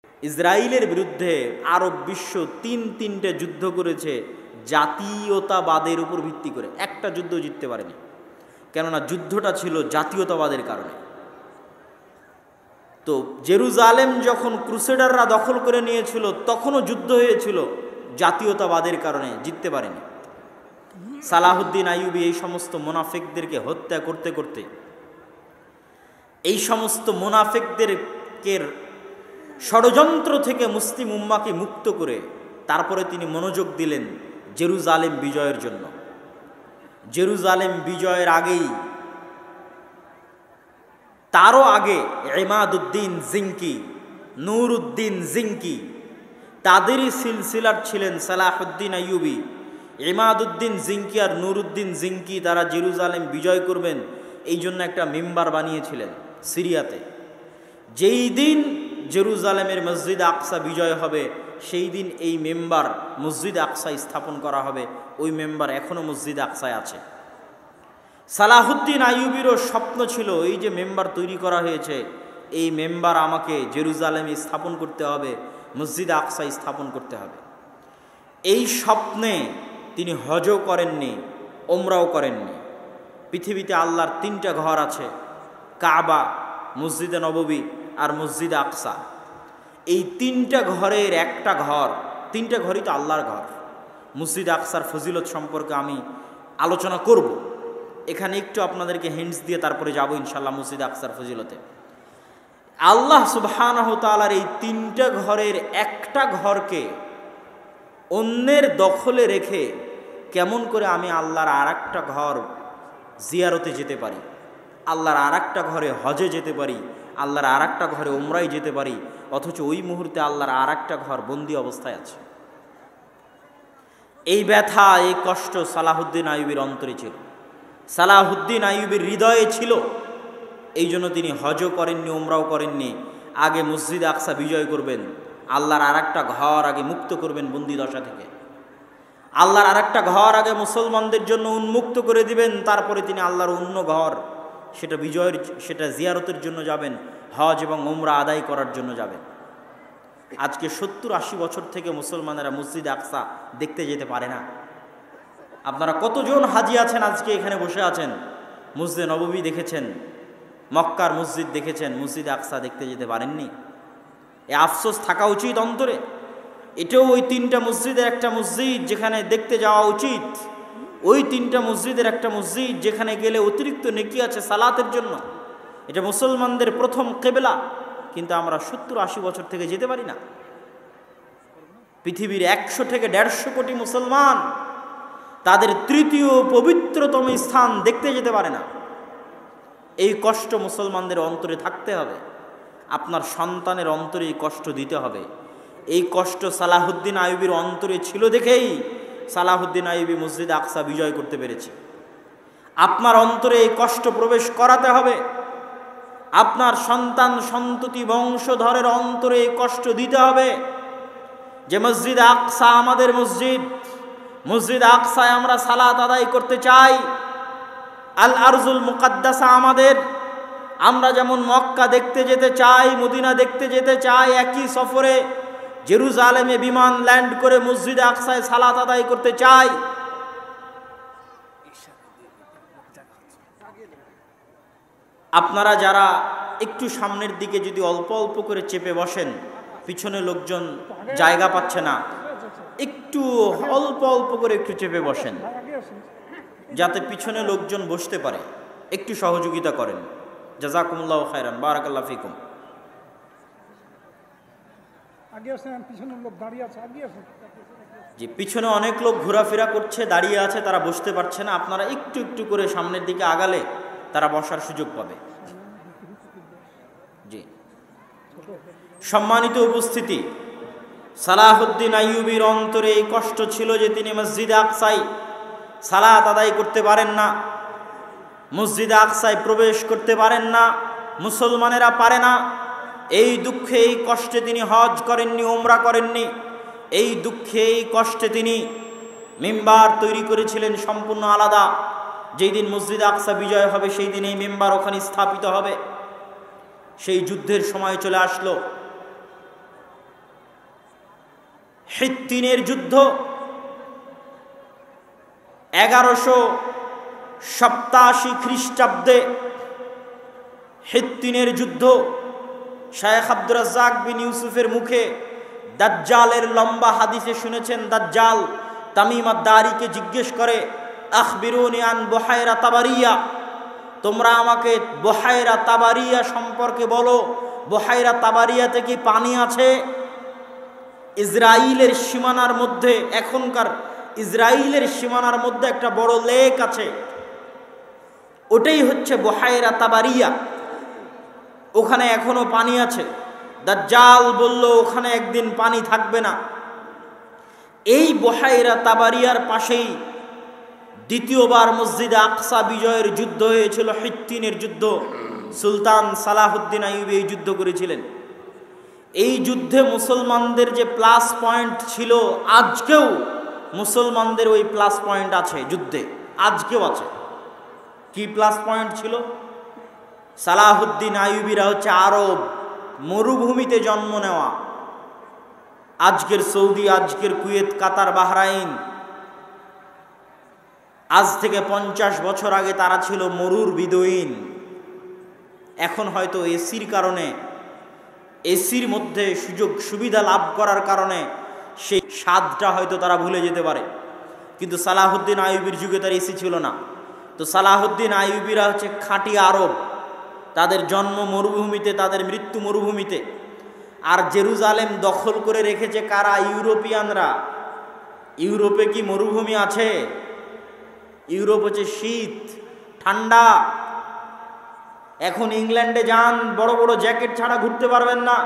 ইসরায়েলের বিরুদ্ধে আরব বিশ্ব তিনটে যুদ্ধ করেছে জাতীয়তাবাদের উপর ভিত্তি করে, একটা যুদ্ধ জিততে পারেনি, কেননা যুদ্ধটা ছিল জাতীয়তাবাদের কারণে। তো জেরুজালেম যখন ক্রুসেডাররা দখল করে নিয়েছিল তখনও যুদ্ধ হয়েছিল জাতীয়তাবাদের কারণে, জিততে পারেনি। সালাহুদ্দিন আইয়ুবী এই সমস্ত মুনাফিকদেরকে হত্যা করতে করতে, এই সমস্ত মুনাফিকদেরকে ষড়যন্ত্র থেকে মুসলিম উম্মাকে মুক্ত করে তারপরে তিনি মনোযোগ দিলেন জেরুজালেম বিজয়ের জন্য। জেরুজালেম বিজয়ের আগেই, তারও আগে ইমাদউদ্দিন জিঙ্কি, নূরউদ্দিন জিঙ্কি, তাদেরই সিলসিলার ছিলেন সালাহুদ্দিন আইয়ুবী। ইমাদউদ্দিন জিঙ্কি আর নূরউদ্দিন জিঙ্কি তারা জেরুজালেম বিজয় করবেন এই জন্য একটা মিম্বার বানিয়েছিলেন সিরিয়াতে। যেই দিন জেরুজালেমের মসজিদ আকসা বিজয় হবে সেই দিন এই মেম্বার মসজিদ আকসায় স্থাপন করা হবে। ওই মেম্বার এখনও মসজিদ আকসায় আছে। সালাহুদ্দিন আইয়ুবীরও স্বপ্ন ছিল এই যে মেম্বার তৈরি করা হয়েছে, এই মেম্বার আমাকে জেরুজালেমে স্থাপন করতে হবে, মসজিদ আকসায় স্থাপন করতে হবে। এই স্বপ্নে তিনি হজও করেননি, ওমরাও করেননি। পৃথিবীতে আল্লাহর তিনটা ঘর আছে, কাবা, মসজিদে নববী আর মসজিদ আকসা। এই তিনটা ঘরের একটা ঘর, তিনটা ঘরই তো আল্লাহর ঘর। মসজিদ আকসার ফজিলত সম্পর্কে আমি আলোচনা করব, এখানে একটু আপনাদেরকে হিন্টস দিয়ে তারপরে যাব ইনশাল্লাহ মসজিদ আকসার ফজিলতে। আল্লাহ সুবহানাহু ওয়া তাআলার এই তিনটা ঘরের একটা ঘরকে অন্যের দখলে রেখে কেমন করে আমি আল্লাহর আর একটা ঘর জিয়ারতে যেতে পারি, আল্লাহর আর একটা ঘরে হজে যেতে পারি, আল্লাহর আর একটা ঘরে উমরায় যেতে পারি, অথচ ওই মুহূর্তে আল্লাহর আর একটা ঘর বন্দি অবস্থায় আছে। এই ব্যথা, এই কষ্ট সালাহুদ্দিন আইয়ুবীর অন্তরে ছিল, সালাহুদ্দিন আইয়ুবীর হৃদয়ে ছিল। এই জন্য তিনি হজও করেননি, উমরাও করেননি। আগে মসজিদ আকসা বিজয় করবেন, আল্লাহর আর একটা ঘর আগে মুক্ত করবেন বন্দি দশা থেকে, আল্লাহর আর একটা ঘর আগে মুসলমানদের জন্য উন্মুক্ত করে দিবেন, তারপরে তিনি আল্লাহর অন্য ঘর সেটা বিজয়ের, সেটা জিয়ারতের জন্য যাবেন, হজ এবং উমরা আদায় করার জন্য যাবেন। আজকে 70-80 বছর থেকে মুসলমানেরা মসজিদ আকসা দেখতে যেতে পারে না। আপনারা কতজন হাজি আছেন আজকে এখানে বসে আছেন, মসজিদে নববী দেখেছেন, মক্কার মসজিদ দেখেছেন, মসজিদ আকসা দেখতে যেতে পারেননি। এ আফসোস থাকা উচিত অন্তরে। এটাও ওই তিনটা মসজিদের একটা মসজিদ যেখানে দেখতে যাওয়া উচিত, ওই তিনটা মসজিদের একটা মসজিদ যেখানে গেলে অতিরিক্ত নেকি আছে সালাতের জন্য। এটা মুসলমানদের প্রথম কিবলা, কিন্তু আমরা 70-80 বছর থেকে যেতে পারি না। পৃথিবীর 100 থেকে 150 কোটি মুসলমান তাদের তৃতীয় পবিত্রতম স্থান দেখতে যেতে পারে না। এই কষ্ট মুসলমানদের অন্তরে থাকতে হবে, আপনার সন্তানের অন্তরে এই কষ্ট দিতে হবে। এই কষ্ট সালাহুদ্দিন আইয়ুবীর অন্তরে ছিল দেখেই সালাহুদ্দিন আইয়ুবী মসজিদ আকসা বিজয় করতে পেরেছে। আপনার অন্তরে এই কষ্ট প্রবেশ করাতে হবে, আপনার সন্তান সন্ততি বংশধরের অন্তরে এই কষ্ট দিতে হবে যে মসজিদ আকসা আমাদের মসজিদ, মসজিদ আকসায় আমরা সালাত আদায় করতে চাই। আল আরজুল মুকাদ্দাসা আমাদের, আমরা যেমন মক্কা দেখতে যেতে চাই, মদিনা দেখতে যেতে চাই, একই সফরে জেরুজালেমে বিমান ল্যান্ড করে মসজিদ আকসায় সালাত আদায় করতে চাই। আপনারা যারা একটু সামনের দিকে যদি অল্প অল্প করে চেপে বসেন, পিছনে লোকজন জায়গা পাচ্ছে না, একটু অল্প অল্প করে একটু চেপে বসেন যাতে পিছনে লোকজন বসতে পারে, একটু সহযোগিতা করেন। জাযাকুমুল্লাহু খায়রান, বারাকাল্লাহু ফিকুম। জি, পিছনে অনেক লোক ঘোরাফেরা করছে, দাঁড়িয়ে আছে, তারা বসতে পারছে না। আপনারা একটু একটু করে সামনের দিকে আগালে তারা বসার সুযোগ পাবে। জি, সম্মানিত উপস্থিতি, সালাহুদ্দিন আইয়ুবীর অন্তরে এই কষ্ট ছিল যে তিনি মসজিদে আকসায় সালাত আদায় করতে পারেন না, মসজিদে আকসায় প্রবেশ করতে পারেন না, মুসলমানেরা পারে না। এই দুঃখে, এই কষ্টে তিনি হজ করেননি, উমরা করেননি। এই দুঃখে, এই কষ্টে তিনি মিম্বার তৈরি করেছিলেন সম্পূর্ণ আলাদা। যেই দিন মসজিদ আকসা বিজয় হবে সেই দিন এই মিম্বার ওখানে স্থাপিত হবে। সেই যুদ্ধের সময় চলে আসলো, হিত্তিনের যুদ্ধ 1187 খ্রিস্টাব্দে হিত্তিনের যুদ্ধ। শায়েখ আব্দুর রাজ্জাক বিন ইউসুফের মুখে দাজ্জালের লম্বা হাদিসে শুনেছেন, দাজ্জাল তামিম আদ-দারিকে জিজ্ঞেস করে, আখবিরুনি আন বুহায়রা তাবারিয়া, তোমরা আমাকে বুহায়রা তাবারিয়া সম্পর্কে বলো, বুহায়রা তাবারিয়াতে কি পানি আছে? ইসরায়েলের সীমানার মধ্যে, এখনকার ইসরায়েলের সীমানার মধ্যে একটা বড় লেক আছে, ওটাই হচ্ছে বুহায়রা তাবারিয়া, ওখানে এখনো পানি আছে। দাজ্জাল বলল ওখানে একদিন পানি থাকবে না। এই বুহায়রা তাবারিয়ার পাশেই দ্বিতীয়বার মসজিদে আকসা বিজয়ের যুদ্ধ হয়েছিল, হিত্তিনের যুদ্ধ। সুলতান সালাহুদ্দিন আইয়ুবী এই যুদ্ধ করেছিলেন। এই যুদ্ধে মুসলমানদের যে প্লাস পয়েন্ট ছিল, আজকেও মুসলমানদের ওই প্লাস পয়েন্ট আছে যুদ্ধে, আজকেও আছে। কি প্লাস পয়েন্ট ছিল? সালাহুদ্দিন আইয়ুবীরা হচ্ছে আরব, মরুভূমিতে জন্ম নেওয়া। আজকের সৌদি, আজকের কুয়েত, কাতার, বাহরাইন, আজ থেকে 50 বছর আগে তারা ছিল মরুর বিদুইন। এখন হয়তো এসির কারণে, এসির মধ্যে সুযোগ সুবিধা লাভ করার কারণে সেই স্বাদটা হয়তো তারা ভুলে যেতে পারে, কিন্তু সালাহুদ্দিন আইয়ুবীর যুগে তার এসি ছিল না। তো সালাহুদ্দিন আইয়ুবীরা হচ্ছে খাঁটি আরব, তাদের জন্ম মরুভূমিতে, তাদের মৃত্যু মরুভূমিতে। আর জেরুজালেম দখল করে রেখেছে কারা? ইউরোপিয়ানরা। ইউরোপে কি মরুভূমি আছে? ইউরোপ হচ্ছে শীত, ঠান্ডা। এখন ইংল্যান্ডে যান, বড় বড় জ্যাকেট ছাড়া ঘুরতে পারবেন না।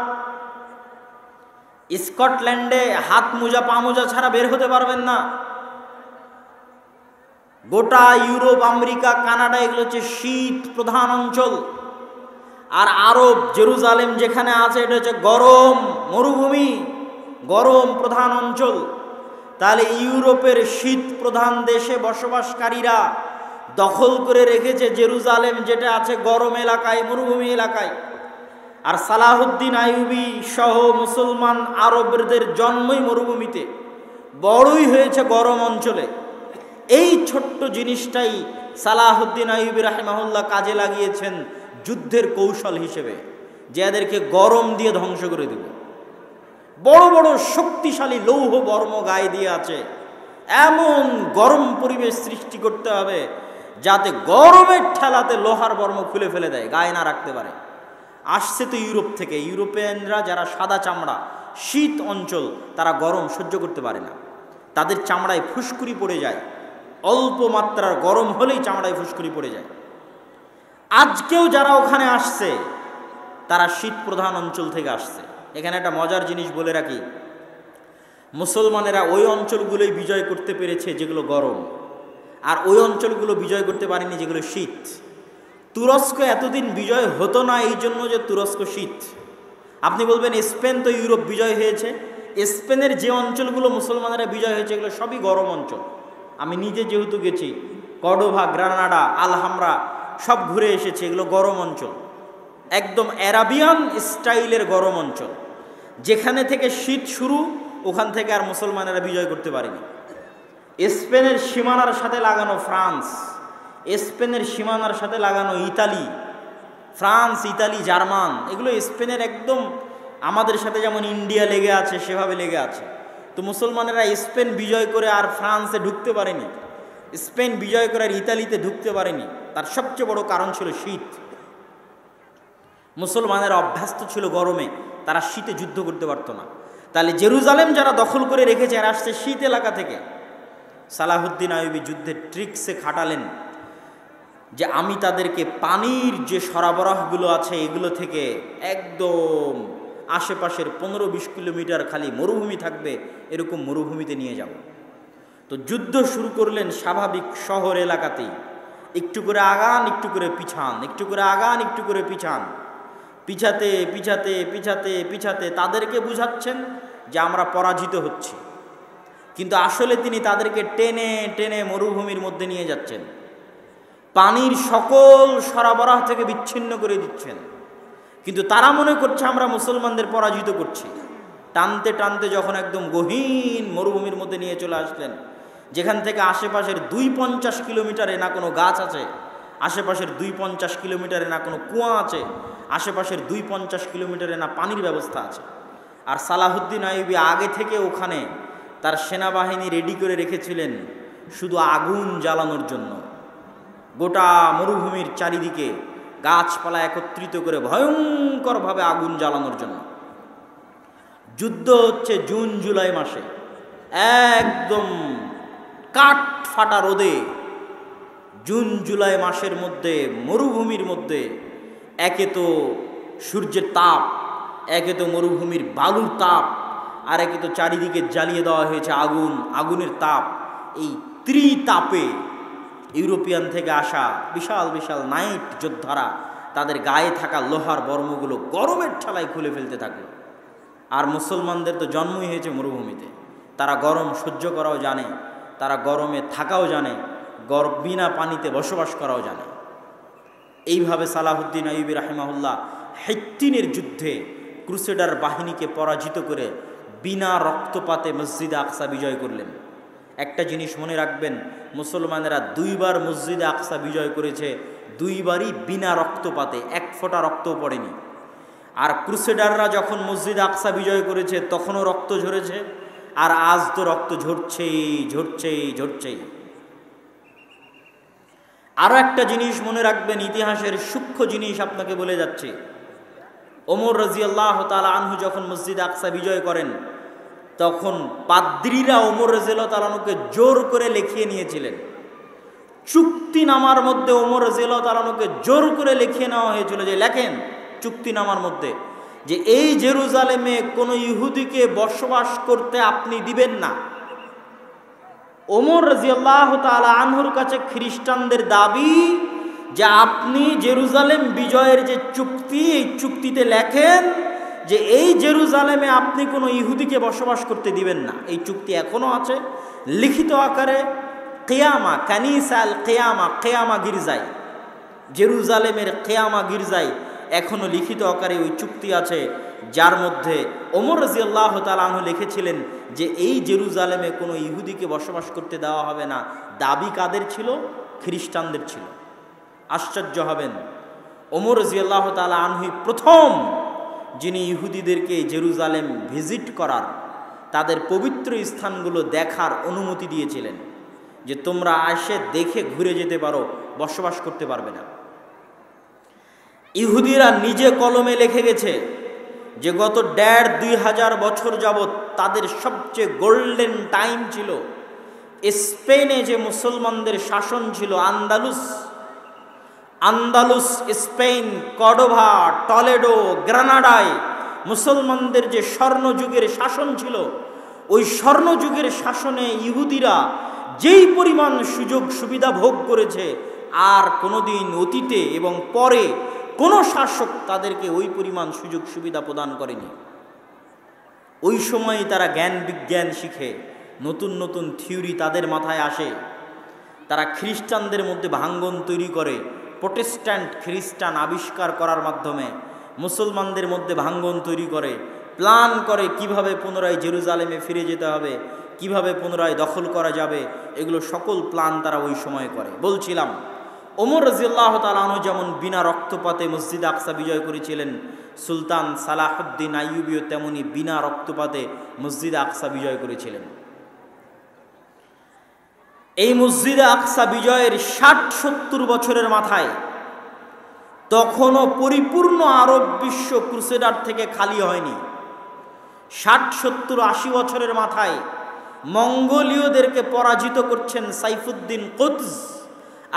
স্কটল্যান্ডে হাত মোজা পা মোজা ছাড়া বের হতে পারবেন না। গোটা ইউরোপ, আমেরিকা, কানাডা এগুলো হচ্ছে শীত প্রধান অঞ্চল। আর আরব, জেরুজালেম যেখানে আছে, এটা হচ্ছে গরম মরুভূমি, গরম প্রধান অঞ্চল। তাহলে ইউরোপের শীত প্রধান দেশে বসবাসকারীরা দখল করে রেখেছে জেরুজালেম, যেটা আছে গরম এলাকায়, মরুভূমি এলাকায়। আর সালাহুদ্দিন আইয়ুবী সহ মুসলমান আরবদের জন্মই মরুভূমিতে, বড়ই হয়েছে গরম অঞ্চলে। এই ছোট্ট জিনিসটাই সালাহুদ্দিন আইয়ুবী রাহিমাহুল্লাহ কাজে লাগিয়েছেন যুদ্ধের কৌশল হিসেবে, যে এদেরকে গরম দিয়ে ধ্বংস করে দেবে। বড় বড় শক্তিশালী লৌহ বর্ম গায়ে দিয়ে আছে, এমন গরম পরিবেশ সৃষ্টি করতে হবে যাতে গরমের ঠেলাতে লোহার বর্ম খুলে ফেলে দেয়, গায়ে না রাখতে পারে। আসছে তো ইউরোপ থেকে। ইউরোপিয়ানরা যারা সাদা চামড়া, শীত অঞ্চল, তারা গরম সহ্য করতে পারে না, তাদের চামড়ায় ফুসকুড়ি পড়ে যায়, অল্প মাত্রার গরম হলেই চামড়ায় ফুসকুড়ি পড়ে যায়। আজকেও যারা ওখানে আসছে তারা শীত প্রধান অঞ্চল থেকে আসছে। এখানে একটা মজার জিনিস বলে রাখি, মুসলমানেরা ওই অঞ্চলগুলোই বিজয় করতে পেরেছে যেগুলো গরম, আর ওই অঞ্চলগুলো বিজয় করতে পারেনি যেগুলো শীত। তুরস্ক এতদিন বিজয় হতো না এই জন্য যে তুরস্ক শীত। আপনি বলবেন স্পেন তো ইউরোপ বিজয় হয়েছে, স্পেনের যে অঞ্চলগুলো মুসলমানেরা বিজয় হয়েছে এগুলো সবই গরম অঞ্চল। আমি নিজে যেহেতু গেছি, কর্ডোভা, গ্রানাডা, আলহামরা সব ঘুরে এসেছি, এগুলো গরম অঞ্চল, একদম অ্যারাবিয়ান স্টাইলের গরম অঞ্চল। যেখানে থেকে শীত শুরু, ওখান থেকে আর মুসলমানেরা বিজয় করতে পারেনি। স্পেনের সীমানার সাথে লাগানো ফ্রান্স, স্পেনের সীমানার সাথে লাগানো ইতালি, ফ্রান্স, ইতালি, জার্মান, এগুলো স্পেনের একদম আমাদের সাথে যেমন ইন্ডিয়া লেগে আছে সেভাবে লেগে আছে। তো মুসলমানেরা স্পেন বিজয় করে আর ফ্রান্সে ঢুকতে পারেনি, স্পেন বিজয় করে আর ইতালিতে ঢুকতে পারেনি। তার সবচেয়ে বড় কারণ ছিল শীত। মুসলমানেরা অভ্যস্ত ছিল গরমে, তারা শীতে যুদ্ধ করতে পারত না। তাহলে জেরুজালেম যারা দখল করে রেখেছে এরা আসছে শীত এলাকা থেকে। সালাহুদ্দিন আইয়ুবী যুদ্ধের ট্রিক্সে খাটালেন যে আমি তাদেরকে পানির যে সরবরাহগুলো আছে এগুলো থেকে একদম আশেপাশের 15-20 কিলোমিটার খালি মরুভূমি থাকবে, এরকম মরুভূমিতে নিয়ে যাব। তো যুদ্ধ শুরু করলেন স্বাভাবিক শহর এলাকাতেই, একটু করে আগান, একটু করে পিছান, একটু করে আগান, একটু করে পিছান, পিছাতে পিছাতে পিছাতে পিছাতে তাদেরকে বুঝাচ্ছেন যে আমরা পরাজিত হচ্ছি, কিন্তু আসলে তিনি তাদেরকে টেনে টেনে মরুভূমির মধ্যে নিয়ে যাচ্ছেন, পানির সকল সরবরাহ থেকে বিচ্ছিন্ন করে দিচ্ছেন। কিন্তু তারা মনে করছে আমরা মুসলমানদের পরাজিত করছি। টানতে টানতে যখন একদম গহীন মরুভূমির মধ্যে নিয়ে চলে আসলেন, যেখান থেকে আশেপাশের 250 কিলোমিটারে না কোনো গাছ আছে, আশেপাশের 250 কিলোমিটারে না কোনো কুয়া আছে, আশেপাশের 250 কিলোমিটারে না পানির ব্যবস্থা আছে। আর সালাহুদ্দিন আইয়ুবী আগে থেকে ওখানে তার সেনাবাহিনী রেডি করে রেখেছিলেন শুধু আগুন জ্বালানোর জন্য। গোটা মরুভূমির চারিদিকে গাছপালা একত্রিত করে ভয়ঙ্করভাবে আগুন জ্বালানোর জন্য। যুদ্ধ হচ্ছে জুন জুলাই মাসে, একদম কাঠ ফাটা রোদে জুন জুলাই মাসের মধ্যে মরুভূমির মধ্যে একে তো সূর্যের তাপ, একে তো মরুভূমির বালুর তাপ, আর একে তো চারিদিকে জ্বালিয়ে দেওয়া হয়েছে আগুন, আগুনের তাপ। এই ত্রিতাপে ইউরোপিয়ান থেকে আসা বিশাল বিশাল নাইট যোদ্ধারা তাদের গায়ে থাকা লোহার বর্মগুলো গরমের ঠেলায় খুলে ফেলতে থাকলো। আর মুসলমানদের তো জন্মই হয়েছে মরুভূমিতে, তারা গরম সহ্য করাও জানে, তারা গরমে থাকাও জানে, বিনা পানিতে বসবাস করাও জানে। এইভাবে সালাহুদ্দিন আইয়ুবী রাহিমাহুল্লাহ হিত্তিনের যুদ্ধে ক্রুসেডার বাহিনীকে পরাজিত করে বিনা রক্তপাতে মসজিদে আকসা বিজয় করলেন। একটা জিনিস মনে রাখবেন, মুসলমানেরা দুইবার মসজিদে আকসা বিজয় করেছে, দুইবারই বিনা রক্তপাতে, এক ফোঁটা রক্তও পড়েনি। আর ক্রুসেডাররা যখন মসজিদে আকসা বিজয় করেছে তখনও রক্ত ঝরেছে, আর আজ তো রক্ত ঝরছেই ঝরছেই ঝরছেই। আরও একটা জিনিস মনে রাখবেন, ইতিহাসের সূক্ষ্ম জিনিস আপনাকে বলে যাচ্ছে। ওমর রাদিয়াল্লাহু তাআলা আনহু যখন মসজিদে আকসা বিজয় করেন তখন পাদ্রীরা ওমর রাদিয়াল্লাহু তাআলা আনহুকে জোর করে লিখিয়ে নিয়েছিলেন। চুক্তিনামার মধ্যে ওমর রাদিয়াল্লাহু তাআলা আনহুকে জোর করে লিখিয়ে নেওয়া হয়েছিল যে লেখেন চুক্তিনামার মধ্যে যে এই জেরুজালেমে কোনো ইহুদিকে বসবাস করতে আপনি দিবেন না। ওমর রাদিয়াল্লাহু তাআলা আনহুর কাছে খ্রিস্টানদের দাবি যে আপনি জেরুজালেম বিজয়ের যে চুক্তি, এই চুক্তিতে লেখেন যে এই জেরুজালেমে আপনি কোনো ইহুদিকে বসবাস করতে দিবেন না। এই চুক্তি এখনও আছে লিখিত আকারে, কিয়ামা কানিসা আল কিয়ামা, কিয়ামা গির্জায়, জেরুজালেমের কিয়ামা গির্জায় এখনও লিখিত আকারে ওই চুক্তি আছে, যার মধ্যে ওমর রাদিয়াল্লাহু তাআলা আনহু লিখেছিলেন যে এই জেরুজালেমে কোনো ইহুদিকে বসবাস করতে দেওয়া হবে না। দাবি কাদের ছিল? খ্রিস্টানদের ছিল। আশ্চর্য হবেন, ওমর রাদিয়াল্লাহু তাআলা আনহু প্রথম যিনি ইহুদিদেরকে জেরুজালেম ভিজিট করার, তাদের পবিত্র স্থানগুলো দেখার অনুমতি দিয়েছিলেন যে তোমরা এসে দেখে ঘুরে যেতে পারো, বসবাস করতে পারবে না। ইহুদিরা নিজে কলমে লিখে গেছে যে গত ১৫-২০০০ বছর যাবৎ তাদের সবচেয়ে গোল্ডেন টাইম ছিল স্পেনে যে মুসলমানদের শাসন ছিল, আন্দালুস, স্পেন, কর্ডোভা, টলেডো, গ্রানাডায় মুসলমানদের যে স্বর্ণযুগের শাসন ছিল, ওই স্বর্ণযুগের শাসনে ইহুদিরা যেই পরিমাণ সুযোগ সুবিধা ভোগ করেছে আর কোনোদিন অতীতে এবং পরে কোনো শাসক তাদেরকে ওই পরিমাণ সুযোগ সুবিধা প্রদান করেনি। ওই সময় তারা জ্ঞান বিজ্ঞান শিখে, নতুন নতুন থিওরি তাদের মাথায় আসে, তারা খ্রিস্টানদের মধ্যে ভাঙ্গন তৈরি করে, প্রোটেস্ট্যান্ট খ্রিস্টান আবিষ্কার করার মাধ্যমে মুসলমানদের মধ্যে ভাঙ্গন তৈরি করে, প্ল্যান করে কিভাবে পুনরায় জেরুজালেমে ফিরে যেতে হবে, কিভাবে পুনরায় দখল করা যাবে, এগুলো সকল প্ল্যান তারা ওই সময় করে। বলছিলাম ওমর রাদিয়াল্লাহু তাআলা আনহু যেমন বিনা রক্তপাতে মসজিদ আকসা বিজয় করেছিলেন, সুলতান সালাহুদ্দিন আইয়ুবীও তেমনি বিনা রক্তপাতে মসজিদ আকসা বিজয় করেছিলেন। এই মসজিদে আকসা বিজয়ের ৬০-৭০ বছরের মাথায় তখনও পরিপূর্ণ আরব বিশ্ব ক্রুসেডার থেকে খালি হয়নি। ৬০-৭০-৮০ বছরের মাথায় মঙ্গোলীয়দেরকে পরাজিত করছেন সাইফুদ্দিন কুতজ,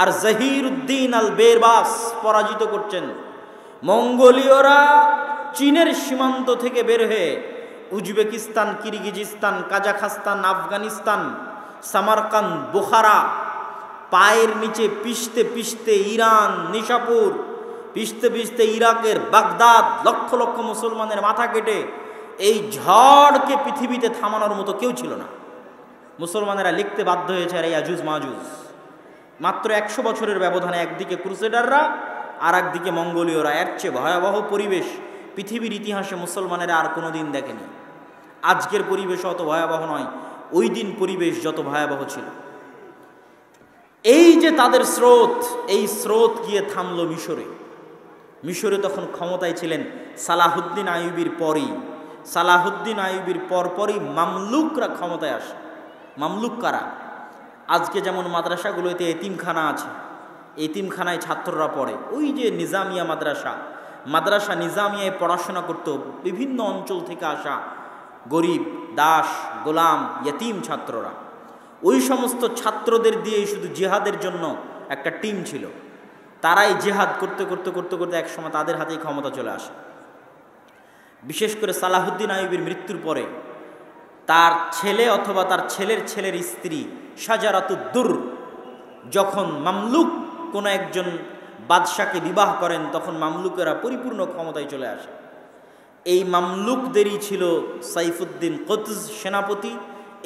আর জহিরুদ্দিন আল বেরবাস পরাজিত করছেন। মঙ্গোলীয়রা চীনের সীমান্ত থেকে বের হয়ে Uzbekistan, Kyrgyzstan, Kazakhstan, Afghanistan, Samarkand, Bukhara পায়ের নিচে পিষতে পিষতে ইরান, নিশাপুর পিষতে পিষতে ইরাকের বাগদাদ, লক্ষ লক্ষ মুসলমানের মাথা কেটে এই ঝড়কে পৃথিবীতে থামানোর মতো কেউ ছিল না। মুসলমানেরা লিখতে বাধ্য হয়েছে আর ইয়াজুজ মাজুজ। মাত্র ১০০ বছরের ব্যবধানে একদিকে ক্রুসেডাররা আর একদিকে মঙ্গোলীয়রা। এর চেয়ে ভয়াবহ পরিবেশ পৃথিবীর ইতিহাসে মুসলমানেরা আর কোনোদিন দেখেনি। আজকের পরিবেশ অত ভয়াবহ নয়, ওই দিন পরিবেশ যত ভয়াবহ ছিল। এই যে তাদের স্রোত, এই স্রোত গিয়ে থামল মিশরে। মিশরে তখন ক্ষমতায় ছিলেন সালাহুদ্দিন আইয়ুবীর পরই, সালাহুদ্দিন আইয়ুবীর পরপরই মামলুকরা ক্ষমতায় আসে। মামলুক কারা? আজকে যেমন মাদ্রাসাগুলোতে এতিমখানা আছে, এতিমখানায় ছাত্ররা পড়ে, ওই যে নিজামিয়া মাদ্রাসা, মাদ্রাসা নিজামিয়ায় পড়াশোনা করত বিভিন্ন অঞ্চল থেকে আসা গরিব, দাস, গোলাম, ইয়েতিম ছাত্ররা। ওই সমস্ত ছাত্রদের দিয়েই শুধু জিহাদের জন্য একটা টিম ছিল। তারাই জিহাদ করতে করতে করতে করতে একসময় তাদের হাতেই ক্ষমতা চলে আসে। বিশেষ করে সালাহুদ্দিন আইয়ুবীর মৃত্যুর পরে তার ছেলে অথবা তার ছেলের ছেলের স্ত্রী শাজারাতুদ্দুর যখন মামলুক কোনো একজন বাদশাকে বিবাহ করেন, তখন মামলুকেরা পরিপূর্ণ ক্ষমতায় চলে আসে। এই মামলুকদেরই ছিল সাইফুদ্দিন কুতজ সেনাপতি,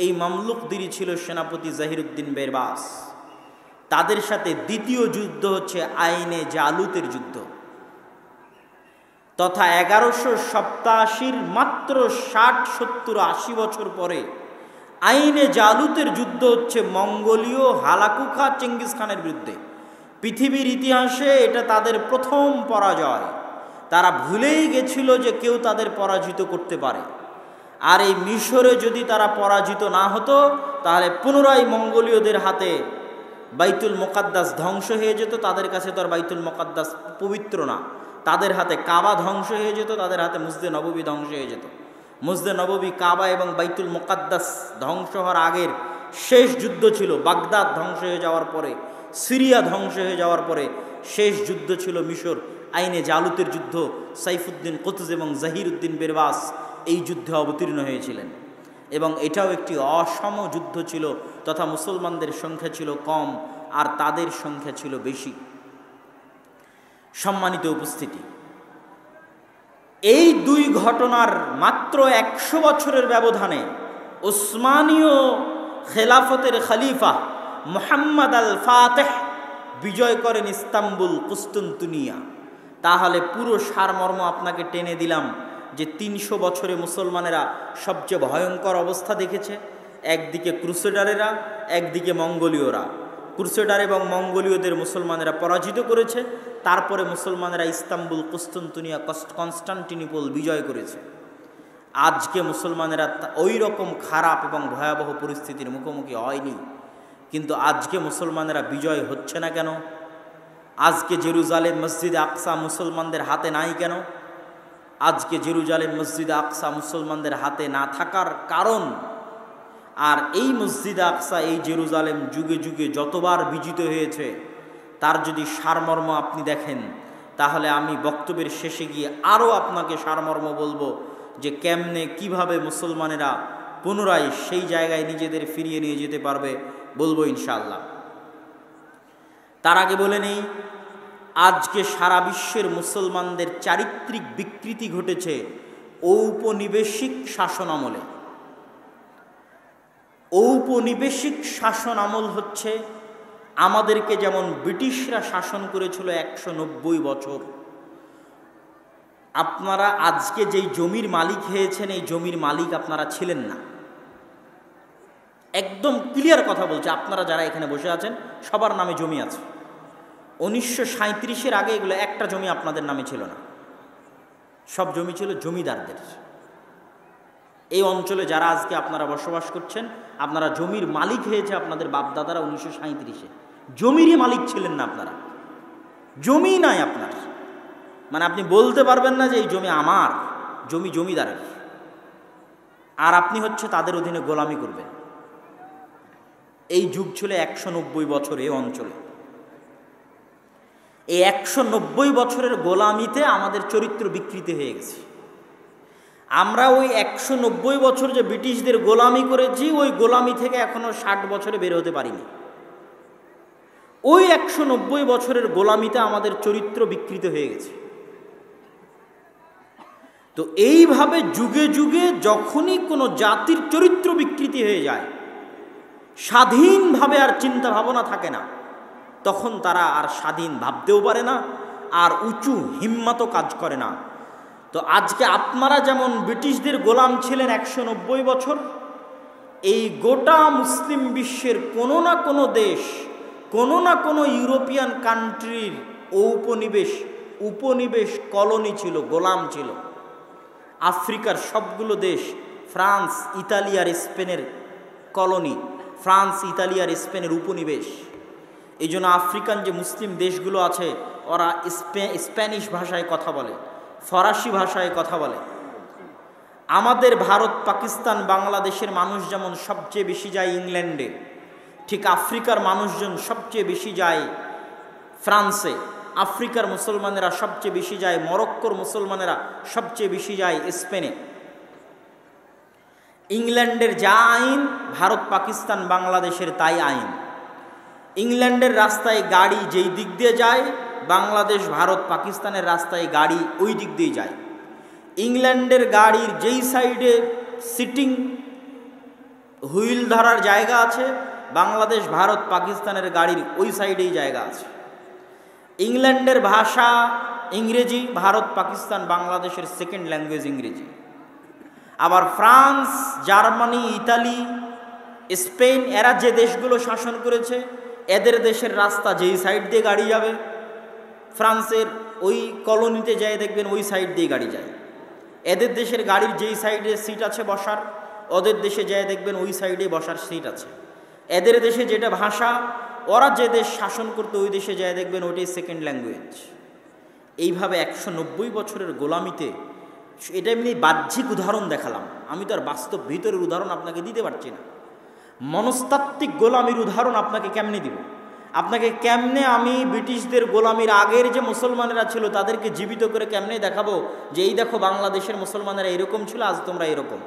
এই মামলুকদেরই ছিল সেনাপতি জাহিরুদ্দিন বেরবাস। তাদের সাথে দ্বিতীয় যুদ্ধ হচ্ছে আইনে জালুতের যুদ্ধ, তথা 1187 মাত্র 60, 70, 80 বছর পরে আইনে জালুতের যুদ্ধ হচ্ছে মঙ্গোলীয় হালাকু খা চেঙ্গিস খানের বিরুদ্ধে। পৃথিবীর ইতিহাসে এটা তাদের প্রথম পরাজয়। তারা ভুলেই গেছিল যে কেউ তাদের পরাজিত করতে পারে। আর এই মিশরে যদি তারা পরাজিত না হতো, তাহলে পুনরায় মঙ্গোলীয়দের হাতে বাইতুল মুকাদ্দাস ধ্বংস হয়ে যেত। তাদের কাছে তো আর বাইতুল মুকাদ্দাস পবিত্র না, তাদের হাতে কাবা ধ্বংস হয়ে যেত, তাদের হাতে মসজিদে নববী ধ্বংস হয়ে যেত। মসজিদে নববী, কাবা এবং বাইতুল মুকাদ্দাস ধ্বংস হওয়ার আগের শেষ যুদ্ধ ছিল বাগদাদ ধ্বংস হয়ে যাওয়ার পরে, সিরিয়া ধ্বংস হয়ে যাওয়ার পরে শেষ যুদ্ধ ছিল মিশর আইনে জালুতের যুদ্ধ। সাইফুদ্দিন কুতজ এবং জাহিরুদ্দিন বেরবাস এই যুদ্ধে অবতীর্ণ হয়েছিলেন এবং এটাও একটি অসম যুদ্ধ ছিল, তথা মুসলমানদের সংখ্যা ছিল কম আর তাদের সংখ্যা ছিল বেশি। সম্মানিত উপস্থিতি, এই দুই ঘটনার মাত্র 100 বছরের ব্যবধানে ওসমানীয় খেলাফতের খলিফা মুহাম্মদ আল ফাতেহ বিজয় করেন ইস্তাম্বুল, কুস্তুনতুনিয়া। তাহলে পুরো সারমর্ম আপনাকে টেনে দিলাম যে 300 বছরে মুসলমানেরা সবচেয়ে ভয়ঙ্কর অবস্থা দেখেছে। একদিকে ক্রুসেডারেরা, একদিকে মঙ্গোলীয়রা। ক্রুসেডার এবং মঙ্গোলীয়দের মুসলমানেরা পরাজিত করেছে, তারপরে মুসলমানেরা ইস্তাম্বুল, কুস্তুনতুনিয়া, কনস্টান্টিনোপল বিজয় করেছে। আজকে মুসলমানেরা ওই রকম খারাপ এবং ভয়াবহ পরিস্থিতির মুখোমুখি হয়নি, কিন্তু আজকে মুসলমানেরা বিজয় হচ্ছে না কেন? আজকে জেরুজালেম মসজিদে আকসা মুসলমানদের হাতে নাই কেন? আজকে জেরুজালেম মসজিদে আকসা মুসলমানদের হাতে না থাকার কারণ, আর এই মসজিদে আকসা, এই জেরুজালেম যুগে যুগে যতবার বিজিত হয়েছে, তার যদি সারমর্ম আপনি দেখেন, তাহলে আমি বক্তব্যের শেষে গিয়ে আরও আপনাকে সারমর্ম বলবো যে কেমনে কিভাবে মুসলমানেরা পুনরায় সেই জায়গায় নিজেদের ফিরিয়ে নিয়ে যেতে পারবে, বলবো ইনশাআল্লাহ। তার আগে বলে নেই, আজকে সারা বিশ্বের মুসলমানদের চারিত্রিক বিকৃতি ঘটেছে ঔপনিবেশিক শাসন আমলে। ঔপনিবেশিক শাসন আমল হচ্ছে আমাদেরকে যেমন ব্রিটিশরা শাসন করেছিল 190 বছর। আপনারা আজকে যেই জমির মালিক হয়েছেন, এই জমির মালিক আপনারা ছিলেন না। একদম ক্লিয়ার কথা বলছে, আপনারা যারা এখানে বসে আছেন সবার নামে জমি আছে। 1937-এর আগে এগুলো একটা জমি আপনাদের নামে ছিল না, সব জমি ছিল জমিদারদের। এই অঞ্চলে যারা আজকে আপনারা বসবাস করছেন, আপনারা জমির মালিক হয়েছে আপনাদের বাপদাদারা 1937-এ। জমিরই মালিক ছিলেন না আপনারা, জমি নাই আপনার, মানে আপনি বলতে পারবেন না যে এই জমি আমার, জমি জমিদারের, আর আপনি হচ্ছে তাদের অধীনে গোলামি করবেন। এই যুগ ছিল 190 বছর এই অঞ্চলে। এই 190 বছরের গোলামিতে আমাদের চরিত্র বিকৃতি হয়ে গেছে। আমরা ওই 190 বছর যে ব্রিটিশদের গোলামি করেছি, ওই গোলামি থেকে এখনো 60 বছরে বের হতে পারিনি। ওই 190 বছরের গোলামিতে আমাদের চরিত্র বিকৃত হয়ে গেছে। তো এইভাবে যুগে যুগে যখনই কোনো জাতির চরিত্র বিকৃতি হয়ে যায়, স্বাধীনভাবে আর চিন্তা ভাবনা থাকে না, তখন তারা আর স্বাধীন ভাবতেও পারে না, আর উঁচু হিম্মতও কাজ করে না। তো আজকে আপনারা যেমন ব্রিটিশদের গোলাম ছিলেন 190 বছর, এই গোটা মুসলিম বিশ্বের কোনো না কোনো দেশ, কোনো না কোনো ইউরোপিয়ান কান্ট্রির উপনিবেশ কলোনি ছিল, গোলাম ছিল। আফ্রিকার সবগুলো দেশ ফ্রান্স, ইতালি আর স্পেনের কলোনি, ফ্রান্স, ইতালি আর স্পেনের উপনিবেশ। এই জন্য আফ্রিকান যে মুসলিম দেশগুলো আছে ওরা স্প্যানিশ ভাষায় কথা বলে, ফরাসি ভাষায় কথা বলে। আমাদের ভারত, পাকিস্তান, বাংলাদেশের মানুষ যেমন সবচেয়ে বেশি যায় ইংল্যান্ডে, ঠিক আফ্রিকার মানুষজন সবচেয়ে বেশি যায় ফ্রান্সে, আফ্রিকার মুসলমানেরা সবচেয়ে বেশি যায়, মরক্কোর মুসলমানেরা সবচেয়ে বেশি যায় স্পেনে। ইংল্যান্ডের যা আইন, ভারত, পাকিস্তান, বাংলাদেশের তাই আইন। ইংল্যান্ডের রাস্তায় গাড়ি যেই দিক দিয়ে যায়, বাংলাদেশ, ভারত, পাকিস্তানের রাস্তায় গাড়ি ওই দিক দিয়ে যায়। ইংল্যান্ডের গাড়ির যেই সাইডে সিটিং হুইল ধরার জায়গা আছে, বাংলাদেশ, ভারত, পাকিস্তানের গাড়ির ওই সাইডেই জায়গা আছে। ইংল্যান্ডের ভাষা ইংরেজি, ভারত, পাকিস্তান, বাংলাদেশের সেকেন্ড ল্যাঙ্গুয়েজ ইংরেজি। আবার ফ্রান্স, জার্মানি, ইতালি, স্পেন, এরা যে দেশগুলো শাসন করেছে, এদের দেশের রাস্তা যেই সাইড দিয়ে গাড়ি যাবে, ফ্রান্সের ওই কলোনিতে যায় দেখবেন ওই সাইড দিয়ে গাড়ি যায়। এদের দেশের গাড়ির যেই সাইডে সিট আছে বসার, ওদের দেশে যায় দেখবেন ওই সাইডে বসার সিট আছে। এদের দেশে যেটা ভাষা, ওরা যে দেশ শাসন করতো ওই দেশে যায় দেখবেন ওইটাই সেকেন্ড ল্যাঙ্গুয়েজ। এইভাবে 190 বছরের গোলামিতে, এটা এমনি বাহ্যিক উদাহরণ দেখালাম, আমি তো আর বাস্তব ভিতরের উদাহরণ আপনাকে দিতে পারছি না। মনস্তাত্ত্বিক গোলামির উদাহরণ আপনাকে কেমনে দিব? আপনাকে কেমনে আমি ব্রিটিশদের গোলামির আগের যে মুসলমানেরা ছিল তাদেরকে জীবিত করে কেমনে দেখাবো যে এই দেখো বাংলাদেশের মুসলমানেরা এরকম ছিল, আজ তোমরা এরকম।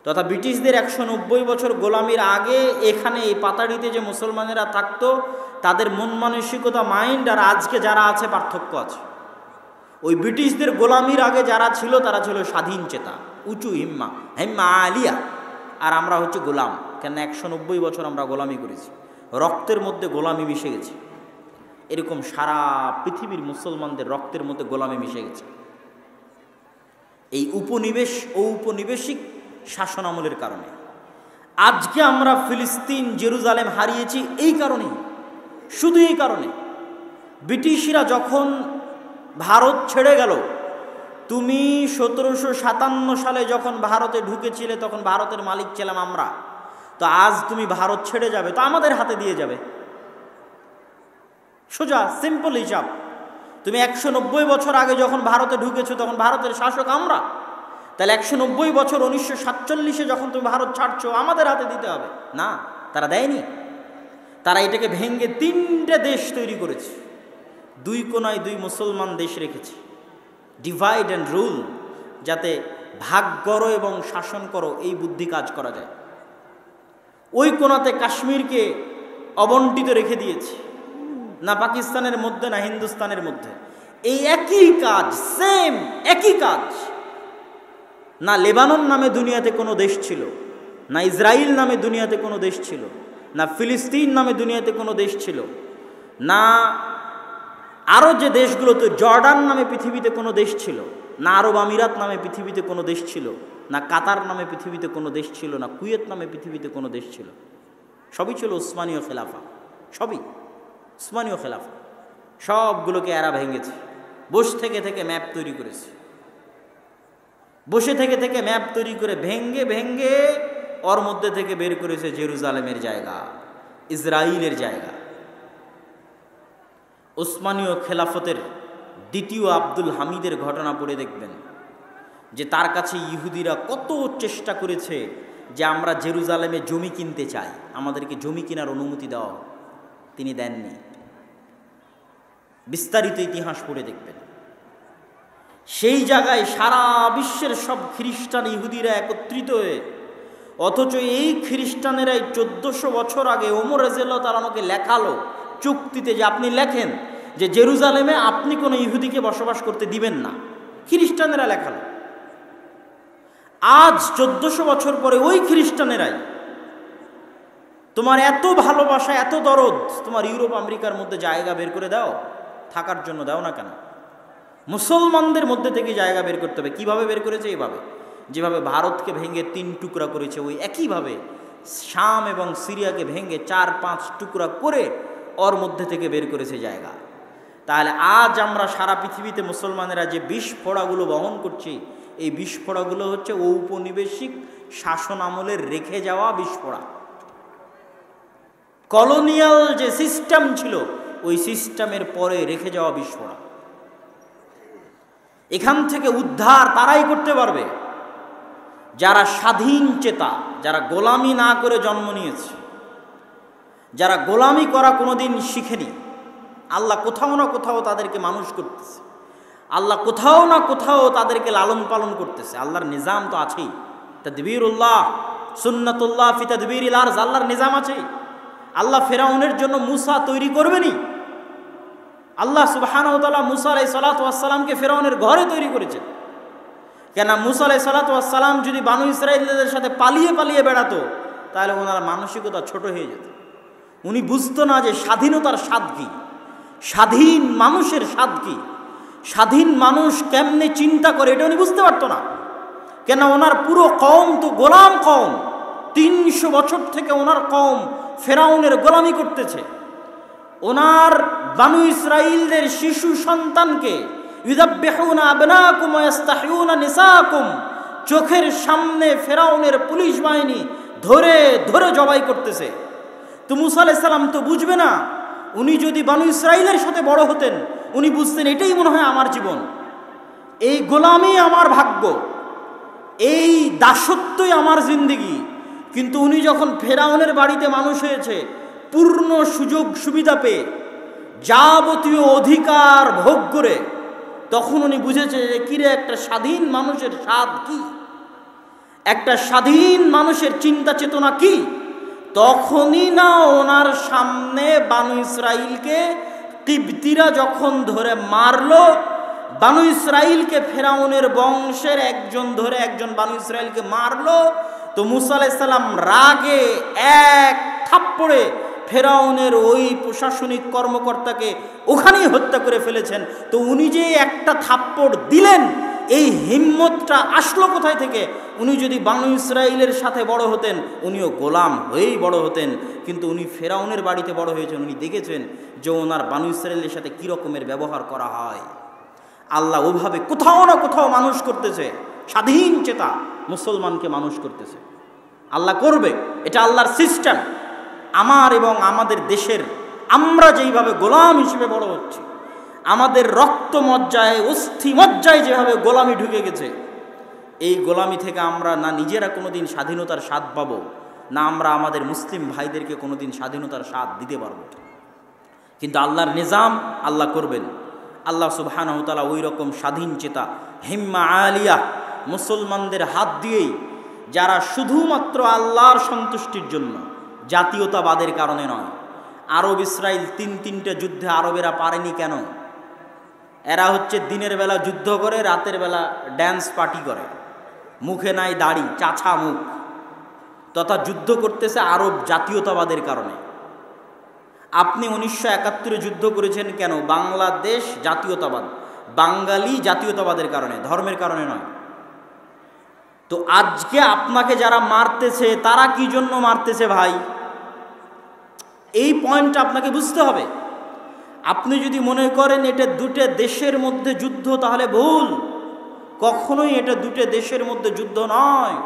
তথা ব্রিটিশদের 190 বছর গোলামির আগে এখানে এই পাতাড়িতে যে মুসলমানেরা থাকতো, তাদের মন মানসিকতা, মাইন্ড আর আজকে যারা আছে পার্থক্য আছে। ওই ব্রিটিশদের গোলামির আগে যারা ছিল তারা ছিল স্বাধীন চেতা, উঁচু হিম্মা, হিম্মা আলিয়া। আর আমরা হচ্ছে গোলাম। কেন 190 বছর আমরা গোলামি করেছি, রক্তের মধ্যে গোলামি মিশে গেছে। এরকম সারা পৃথিবীর মুসলমানদের রক্তের মধ্যে গোলামি মিশে গেছে এই উপনিবেশ ও উপনিবেশিক শাসন আমলের কারণে। আজকে আমরা ফিলিস্তিন, জেরুজালেম হারিয়েছি এই কারণেই, শুধু এই কারণে। ব্রিটিশরা যখন ভারত ছেড়ে গেল, তুমি 1757 সালে যখন ভারতে ঢুকেছিলে তখন ভারতের মালিক ছিলাম আমরা। তো আজ তুমি ভারত ছেড়ে যাবে তো আমাদের হাতে দিয়ে যাবে, সোজা সিম্পল হিসাব। তুমি 190 বছর আগে যখন ভারতে ঢুকেছো তখন ভারতের শাসক আমরা, তাহলে 190 বছর 1947-এ যখন তুমি ভারত ছাড়ছো আমাদের হাতে দিতে হবে না। তারা দেয়নি, তারা এটাকে ভেঙে 3টে দেশ তৈরি করেছে, 2 কোনায় 2 মুসলমান দেশ রেখেছে। ডিভাইড অ্যান্ড রুল, যাতে ভাগ করো এবং শাসন করো এই বুদ্ধি কাজ করা যায়। ওই কোনাতে কাশ্মীরকে অবন্টিত রেখে দিয়েছে, না পাকিস্তানের মধ্যে না হিন্দুস্তানের মধ্যে। এই একই কাজ, সেম একই কাজ। না লেবানন নামে দুনিয়াতে কোনো দেশ ছিল, না ইসরায়েল নামে দুনিয়াতে কোনো দেশ ছিল, না ফিলিস্তিন নামে দুনিয়াতে কোনো দেশ ছিল, না আরও যে দেশগুলো, তো জর্ডান নামে পৃথিবীতে কোনো দেশ ছিল, না আরব আমিরাত নামে পৃথিবীতে কোনো দেশ ছিল, না কাতার নামে পৃথিবীতে কোনো দেশ ছিল, না কুয়েত নামে পৃথিবীতে কোনো দেশ ছিল। সবই ছিল উসমানীয় খেলাফা, সবই উসমানীয় খেলাফা। সবগুলোকে এরা ভেঙেছে, বসে থেকে থেকে ম্যাপ তৈরি করেছে, বসে থেকে থেকে ম্যাপ তৈরি করে ভেঙ্গে ভেঙ্গে ওর মধ্যে থেকে বের করেছে জেরুজালেমের জায়গা, ইসরায়েলের জায়গা। উসমানীয় খেলাফতের দ্বিতীয় আব্দুল হামিদের ঘটনা পড়ে দেখবেন যে তার কাছে ইহুদিরা কত চেষ্টা করেছে যে আমরা জেরুজালেমে জমি কিনতে চাই, আমাদেরকে জমি কেনার অনুমতি দেওয়া, তিনি দেননি। বিস্তারিত ইতিহাস পড়ে দেখবেন। সেই জায়গায় সারা বিশ্বের সব খ্রিস্টান ইহুদিরা একত্রিত হয়ে, অথচ এই খ্রিস্টানেরাই 1400 বছর আগে ওমর রাদিয়াল্লাহু তাআলা আমাকে লেখালো চুক্তিতে যে আপনি লেখেন যে জেরুজালেমে আপনি কোনো ইহুদিকে বসবাস করতে দিবেন না। খ্রিস্টানেরা লেখালো। আজ 1400 বছর পরে ওই খ্রিস্টানেরাই তোমার এত ভালোবাসা, এত দরদ, তোমার ইউরোপ আমেরিকার মধ্যে জায়গা বের করে দাও, থাকার জন্য দাও না কেন? মুসলমানদের মধ্যে থেকে জায়গা বের করতে হবে। কীভাবে বের করেছে? এইভাবে, যেভাবে ভারতকে ভেঙে 3 টুকরা করেছে, ওই একইভাবে শাম এবং সিরিয়াকে ভেঙে 4-5 টুকরা করে ওর মধ্যে থেকে বের করেছে জায়গা। তাহলে আজ আমরা সারা পৃথিবীতে মুসলমানেরা যে বিস্ফোড়াগুলো বহন করছি, এই বিস্ফোড়াগুলো হচ্ছে ঔপনিবেশিক শাসন আমলের রেখে যাওয়া বিস্ফোড়া। কলোনিয়াল যে সিস্টেম ছিল, ওই সিস্টেমের পরে রেখে যাওয়া বিস্ফোড়া। এখান থেকে উদ্ধার তারাই করতে পারবে যারা স্বাধীন চেতা, যারা গোলামি না করে জন্ম নিয়েছে, যারা গোলামি করা কোনোদিন শিখেনি। আল্লাহ কোথাও না কোথাও তাদেরকে মানুষ করতেছে, আল্লাহ কোথাও না কোথাও তাদেরকে লালন পালন করতেছে। আল্লাহর নিজাম তো আছেই, তাদবীরুল্লাহ সুন্নাতুল্লাহ ফি তাদবীরিল আরজ, আল্লাহর নিজাম আছেই। আল্লাহ ফেরাউনের জন্য মুসা তৈরি করবেনি। আল্লাহ সুবহানাহু ওয়া তাআলা মুসা আলাইহিস সালাতু ওয়াস সালামকে ফেরাউনের ঘরে তৈরি করেছেন। কেন? মুসা আলাইহিস সালাতু ওয়াস সালাম যদি বানু ইসরাঈলদের সাথে পালিয়ে পালিয়ে বেড়াতো, তাহলে ওনার মানসিকতা ছোট হয়ে যেত। উনি বুঝতো না যে স্বাধীনতার স্বাদ কি, স্বাধীন মানুষের স্বাদ কি, স্বাধীন মানুষ কেমনে চিন্তা করে, এটা উনি বুঝতে পারতো না। কেন? ওনার পুরো কওম তো গোলাম কওম। 300 বছর থেকে ওনার কওম ফেরাউনের গোলামি করতেছে। ওনার বানু ইসরাঈলদের শিশু সন্তানকে ইউযাব্বিহুনা আবনাকুম ওয়া ইস্তাহয়ুনা নিসাকুম, চোখের সামনে ফেরাউনের পুলিশ বাহিনী ধরে ধরে জবাই করতেছে। তো মুসা আলাইহিস সালাম তো বুঝবে না। উনি যদি বানু ইসরাঈলের সাথে বড় হতেন, উনি বুঝতেন এটাই মনে হয় আমার জীবন, এই গোলামি আমার ভাগ্য, এই দাসত্বই আমার জিন্দেগি। কিন্তু উনি যখন ফেরাউনের বাড়িতে মানুষ হয়েছে, পূর্ণ সুযোগ সুবিধা পেয়ে যাবতীয় অধিকার ভোগ করে, তখন উনি বুঝেছে যে কিরে একটা স্বাধীন মানুষের স্বাদ কি, একটা স্বাধীন মানুষের চিন্তা চেতনা কি। তখনই না ওনার সামনে বানু ইসরাঈলকে কিবতীরা যখন ধরে মারলো, বানু ইসরাঈলকে ফেরাউনের বংশের একজন ধরে একজন বানু ইসরাঈলকে মারলো, তো মুসা আলাইহিস সালাম রাগে এক থাপ্পড়ে ফেরাউনের ওই প্রশাসনিক কর্মকর্তাকে ওখানেই হত্যা করে ফেলেছেন। তো উনি যে একটা থাপ্পড় দিলেন, এই হিম্মতটা আসলো কোথায় থেকে? উনি যদি বানু ইসরাঈলের সাথে বড় হতেন, উনিও গোলাম হয়েই বড় হতেন। কিন্তু উনি ফেরাউনের বাড়িতে বড় হয়েছেন, উনি দেখেছেন যে ওনার বানু ইসরাঈলের সাথে কী রকমের ব্যবহার করা হয়। আল্লাহ ওভাবে কোথাও না কোথাও মানুষ করতেছে, স্বাধীন চেতা মুসলমানকে মানুষ করতেছে। আল্লাহ করবে, এটা আল্লাহর সিস্টেম। আমার এবং আমাদের দেশের আমরা যেইভাবে গোলাম হিসেবে বড় হচ্ছি, আমাদের রক্ত মজ্জায় অস্থি মজ্জায় যেভাবে গোলামি ঢুকে গেছে, এই গোলামি থেকে আমরা না নিজেরা কোনোদিন স্বাধীনতার স্বাদ পাবো, না আমরা আমাদের মুসলিম ভাইদেরকে কোনোদিন স্বাধীনতার স্বাদ দিতে পারবো। কিন্তু আল্লাহর নিজাম আল্লাহ করবেন। আল্লাহ সুবহানাহু ওয়া তাআলা ওই রকম স্বাধীন চেতা হিম্মা আলিয়া মুসলমানদের হাত দিয়েই, যারা শুধুমাত্র আল্লাহর সন্তুষ্টির জন্য, জাতীয়তাবাদের কারণে নয়। আরব ইসরায়েল 3-3টে যুদ্ধে আরবেরা পারেনি কেন? এরা হচ্ছে দিনের বেলা যুদ্ধ করে, রাতের বেলা ড্যান্স পার্টি করে, মুখে নাই দাড়ি, চাছা মুখ, তথা যুদ্ধ করতেছে আরব জাতীয়তাবাদের কারণে। আপনি 1971 যুদ্ধ করেছেন কেন? বাংলাদেশ জাতীয়তাবাদ, বাঙালি জাতীয়তাবাদের কারণে, ধর্মের কারণে নয়। তো আজকে আপনাকে যারা মারতেছে, তারা কি জন্য মারতেছে ভাই? এই পয়েন্টটা আপনাকে বুঝতে হবে। আপনি যদি মনে করেন এটা দুটো দেশের মধ্যে যুদ্ধ, তাহলে ভুল। কখনোই এটা দুটো দেশের মধ্যে যুদ্ধ নয়।